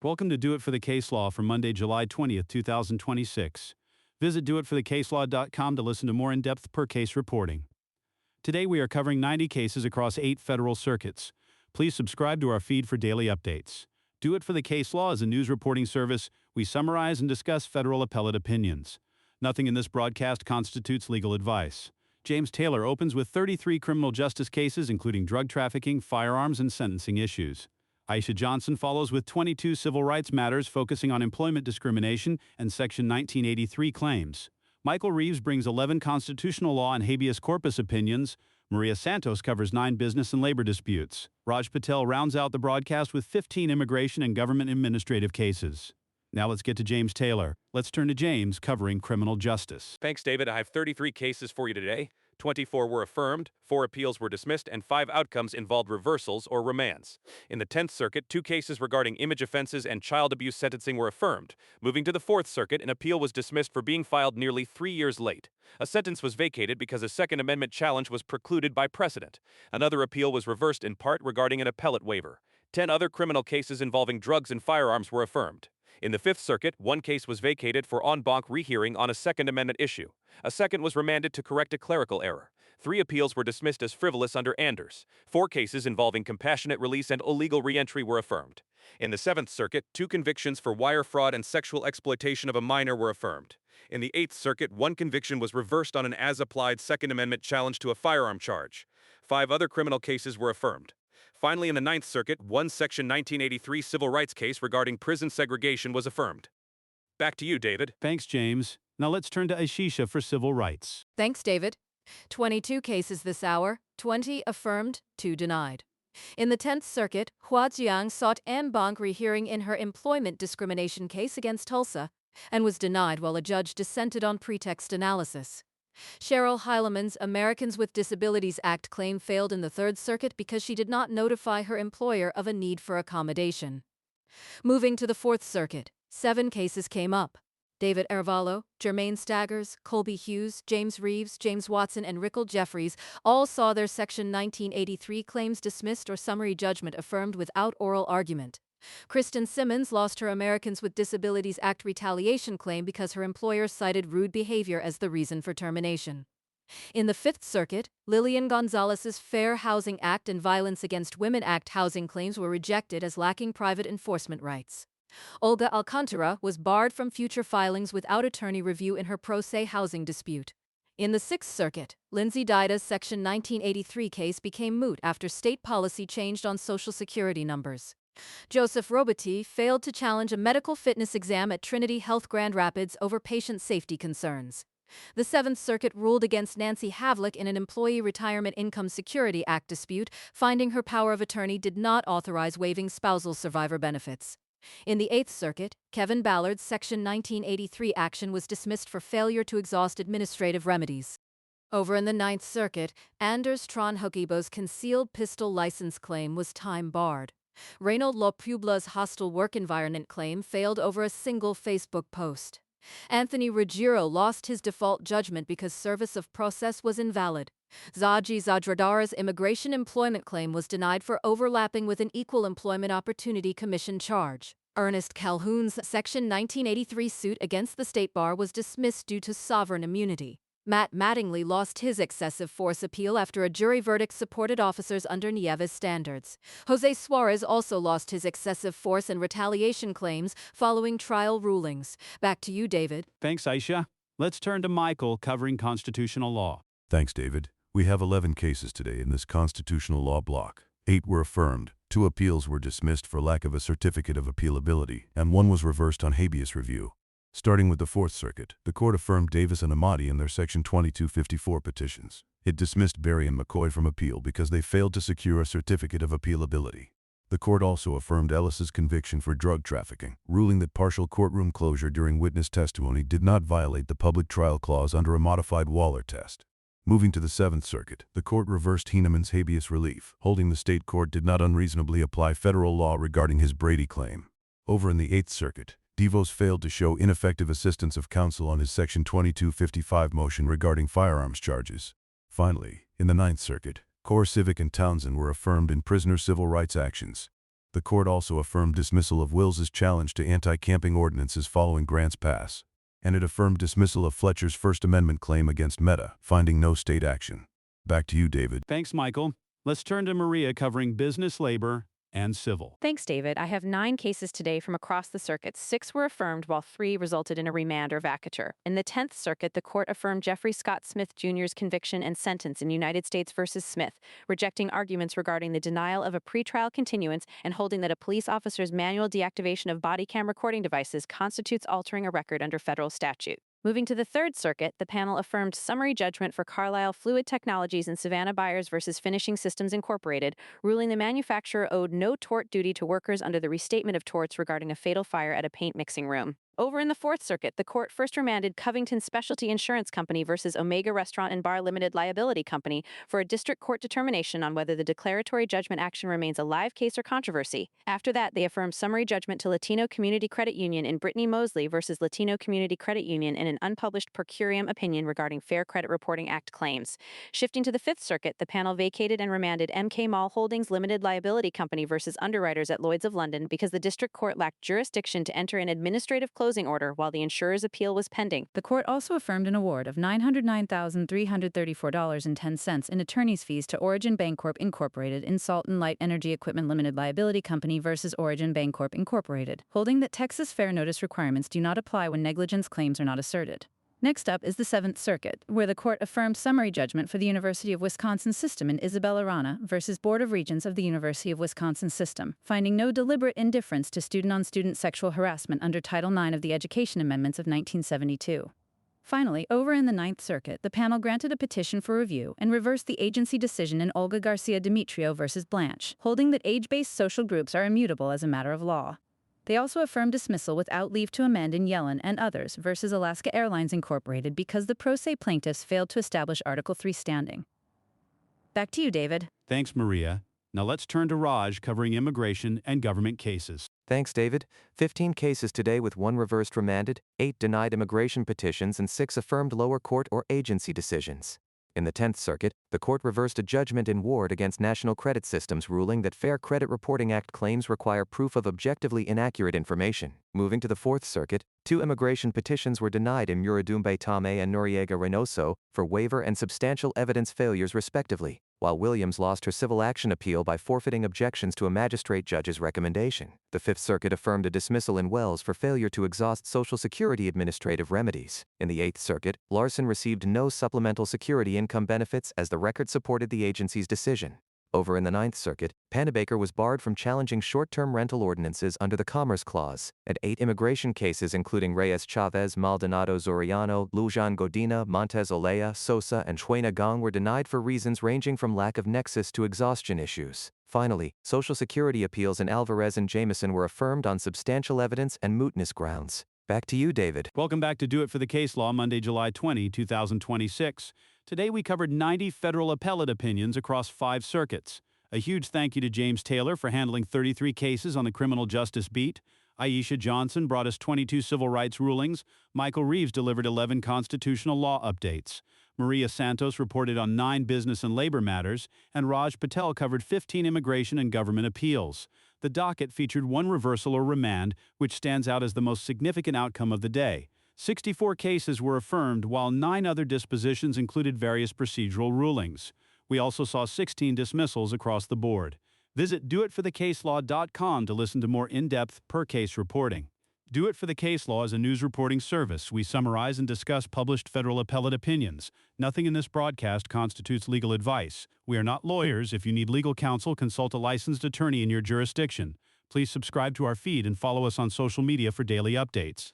Welcome to Do It for the Case Law for Monday, July 20th, 2026. Visit doitforthecaselaw.com to listen to more in-depth per-case reporting. Today we are covering 90 cases across 8 federal circuits. Please subscribe to our feed for daily updates. Do It for the Case Law is a news reporting service. We summarize and discuss federal appellate opinions. Nothing in this broadcast constitutes legal advice. James Taylor opens with 33 criminal justice cases, including drug trafficking, firearms, and sentencing issues. Aisha Johnson follows with 22 civil rights matters focusing on employment discrimination and Section 1983 claims. Michael Reeves brings 11 constitutional law and habeas corpus opinions. Maria Santos covers 9 business and labor disputes. Patel rounds out the broadcast with 15 immigration and government administrative cases. Now let's get to James Taylor. Let's turn to James covering criminal justice. Thanks, David. I have 33 cases for you today. 24 were affirmed, 4 appeals were dismissed, and 5 outcomes involved reversals or remands. In the 10th Circuit, 2 cases regarding image offenses and child abuse sentencing were affirmed. Moving to the 4th Circuit, an appeal was dismissed for being filed nearly 3 years late. A sentence was vacated because a Second Amendment challenge was precluded by precedent. Another appeal was reversed in part regarding an appellate waiver. 10 other criminal cases involving drugs and firearms were affirmed. In the 5th Circuit, 1 case was vacated for en banc rehearing on a Second Amendment issue. A second was remanded to correct a clerical error. 3 appeals were dismissed as frivolous under Anders. 4 cases involving compassionate release and illegal reentry were affirmed. In the 7th Circuit, 2 convictions for wire fraud and sexual exploitation of a minor were affirmed. In the 8th Circuit, 1 conviction was reversed on an as-applied Second Amendment challenge to a firearm charge. 5 other criminal cases were affirmed. Finally, in the 9th Circuit, 1 Section 1983 civil rights case regarding prison segregation was affirmed. Back to you, David. Thanks, James. Now let's turn to Aisha for civil rights. Thanks, David. 22 cases this hour, 20 affirmed, 2 denied. In the 10th Circuit, Hua Jiang sought en banc rehearing in her employment discrimination case against Tulsa and was denied while a judge dissented on pretext analysis. Cheryl Heileman's Americans with Disabilities Act claim failed in the 3rd Circuit because she did not notify her employer of a need for accommodation. Moving to the 4th Circuit, 7 cases came up. David Arevalo, Jermaine Staggers, Colby Hughes, James Reeves, James Watson, and Rickle Jeffries all saw their Section 1983 claims dismissed or summary judgment affirmed without oral argument. Kristen Simmons lost her Americans with Disabilities Act retaliation claim because her employer cited rude behavior as the reason for termination. In the 5th Circuit, Lillian Gonzalez's Fair Housing Act and Violence Against Women Act housing claims were rejected as lacking private enforcement rights. Olga Alcantara was barred from future filings without attorney review in her pro se housing dispute. In the 6th Circuit, Lindsay Dida's Section 1983 case became moot after state policy changed on Social Security numbers. Joseph Robati failed to challenge a medical fitness exam at Trinity Health Grand Rapids over patient safety concerns. The 7th Circuit ruled against Nancy Havlick in an Employee Retirement Income Security Act dispute, finding her power of attorney did not authorize waiving spousal survivor benefits. In the 8th Circuit, Kevin Ballard's Section 1983 action was dismissed for failure to exhaust administrative remedies. Over in the 9th Circuit, Anders Tronhokibo's concealed pistol license claim was time-barred. Reynold Lopubla's hostile work environment claim failed over a single Facebook post. Anthony Ruggiero lost his default judgment because service of process was invalid. Zaji Zadradara's immigration employment claim was denied for overlapping with an Equal Employment Opportunity Commission charge. Ernest Calhoun's Section 1983 suit against the State Bar was dismissed due to sovereign immunity. Matt Mattingly lost his excessive force appeal after a jury verdict supported officers under Nieves standards. Jose Suarez also lost his excessive force and retaliation claims following trial rulings. Back to you, David. Thanks, Aisha. Let's turn to Michael covering constitutional law. Thanks, David. We have 11 cases today in this constitutional law block. 8 were affirmed, 2 appeals were dismissed for lack of a certificate of appealability, and 1 was reversed on habeas review. Starting with the 4th Circuit, the court affirmed Davis and Amati in their Section 2254 petitions. It dismissed Berry and McCoy from appeal because they failed to secure a certificate of appealability. The court also affirmed Ellis's conviction for drug trafficking, ruling that partial courtroom closure during witness testimony did not violate the public trial clause under a modified Waller test. Moving to the 7th Circuit, the court reversed Heinemann's habeas relief, holding the state court did not unreasonably apply federal law regarding his Brady claim. Over in the 8th Circuit, DeVos failed to show ineffective assistance of counsel on his Section 2255 motion regarding firearms charges. Finally, in the 9th Circuit, CoreCivic and Townsend were affirmed in prisoner civil rights actions. the court also affirmed dismissal of Wills's challenge to anti-camping ordinances following Grant's pass, and it affirmed dismissal of Fletcher's First Amendment claim against Meta, finding no state action. Back to you, David. Thanks, Michael. Let's turn to Maria covering business, labor, and civil. Thanks, David. I have 9 cases today from across the circuit. 6 were affirmed, while 3 resulted in a remand or vacatur. In the 10th Circuit, the court affirmed Jeffrey Scott Smith Jr.'s conviction and sentence in United States v. Smith, rejecting arguments regarding the denial of a pretrial continuance and holding that a police officer's manual deactivation of body cam recording devices constitutes altering a record under federal statute. Moving to the 3rd Circuit, the panel affirmed summary judgment for Carlisle Fluid Technologies and Savannah Byers v. Finishing Systems Incorporated, ruling the manufacturer owed no tort duty to workers under the Restatement of Torts regarding a fatal fire at a paint mixing room. Over in the 4th Circuit, the court first remanded Covington Specialty Insurance Company versus Omega Restaurant and Bar Limited Liability Company for a district court determination on whether the declaratory judgment action remains a live case or controversy. After that, they affirmed summary judgment to Latino Community Credit Union in Brittany Mosley versus Latino Community Credit Union in an unpublished per curiam opinion regarding Fair Credit Reporting Act claims. Shifting to the 5th Circuit, the panel vacated and remanded MK Mall Holdings Limited Liability Company versus Underwriters at Lloyd's of London because the district court lacked jurisdiction to enter an administrative closing order while the insurer's appeal was pending. The court also affirmed an award of $909,334.10 in attorney's fees to Origin Bancorp Incorporated in Salt and Light Energy Equipment Limited Liability Company versus Origin Bancorp Incorporated, holding that Texas fair notice requirements do not apply when negligence claims are not asserted. Next up is the 7th Circuit, where the court affirmed summary judgment for the University of Wisconsin System in Isabella Rana versus Board of Regents of the University of Wisconsin System, finding no deliberate indifference to student-on-student sexual harassment under Title IX of the Education Amendments of 1972. Finally, over in the 9th Circuit, the panel granted a petition for review and reversed the agency decision in Olga Garcia Demetrio versus Blanche, holding that age-based social groups are immutable as a matter of law. They also affirmed dismissal without leave to amend in Yellen and others versus Alaska Airlines Incorporated because the pro se plaintiffs failed to establish Article 3 standing. Back to you, David. Thanks, Maria. Now let's turn to Raj covering immigration and government cases. Thanks, David. 15 cases today with 1 reversed remanded, 8 denied immigration petitions, and 6 affirmed lower court or agency decisions. In the 10th Circuit, the court reversed a judgment in Ward against National Credit Systems ruling that Fair Credit Reporting Act claims require proof of objectively inaccurate information. Moving to the 4th Circuit, 2 immigration petitions were denied in Muradumbe Tame and Noriega Reynoso for waiver and substantial evidence failures respectively, while Williams lost her civil action appeal by forfeiting objections to a magistrate judge's recommendation. The 5th Circuit affirmed a dismissal in Wells for failure to exhaust Social Security administrative remedies. In the 8th Circuit, Larson received no supplemental security income benefits as the record supported the agency's decision. Over in the 9th Circuit, Panabaker was barred from challenging short-term rental ordinances under the Commerce Clause, and 8 immigration cases including Reyes Chavez, Maldonado Zoriano, Lujan Godina, Montez Olea, Sosa, and Chuena Gong were denied for reasons ranging from lack of nexus to exhaustion issues. Finally, Social Security appeals in Alvarez and Jameson were affirmed on substantial evidence and mootness grounds. Back to you, David. Welcome back to Do It for the Case Law, Monday, July 20, 2026. Today we covered 90 federal appellate opinions across 5 circuits. A huge thank you to James Taylor for handling 33 cases on the criminal justice beat. Aisha Johnson brought us 22 civil rights rulings. Michael Reeves delivered 11 constitutional law updates. Maria Santos reported on 9 business and labor matters, and Raj Patel covered 15 immigration and government appeals. The docket featured 1 reversal or remand, which stands out as the most significant outcome of the day. 64 cases were affirmed, while 9 other dispositions included various procedural rulings. We also saw 16 dismissals across the board. Visit doitforthecaselaw.com to listen to more in-depth per-case reporting. Do It for the Case Law is a news reporting service. We summarize and discuss published federal appellate opinions. Nothing in this broadcast constitutes legal advice. We are not lawyers. If you need legal counsel, consult a licensed attorney in your jurisdiction. Please subscribe to our feed and follow us on social media for daily updates.